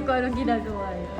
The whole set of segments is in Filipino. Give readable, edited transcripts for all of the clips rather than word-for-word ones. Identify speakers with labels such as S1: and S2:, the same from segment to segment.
S1: kung anong ginagawa niya.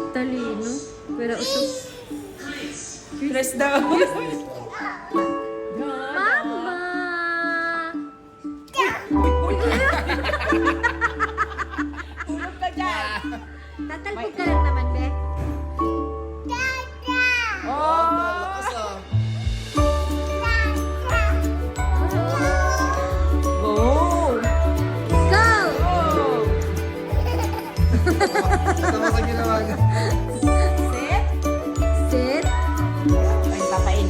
S1: Talino. Pero usok.
S2: Press down.
S1: Mama!
S2: Tulog ka dyan.
S1: Tatalpog ka lang naman, Be.
S2: Oh! Go!
S1: Go!
S2: Go!
S3: Tama sa ginawa niya.
S2: Sit.
S1: Sit.
S2: Ay, papain.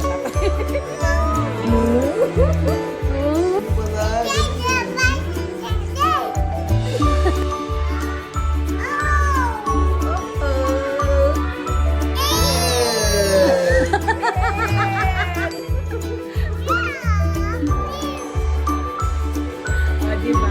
S2: O, diba?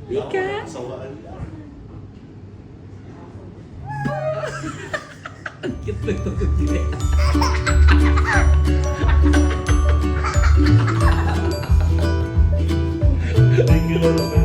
S2: Ika? Ang cute na ito kung hindi.
S3: Thank you, Lord.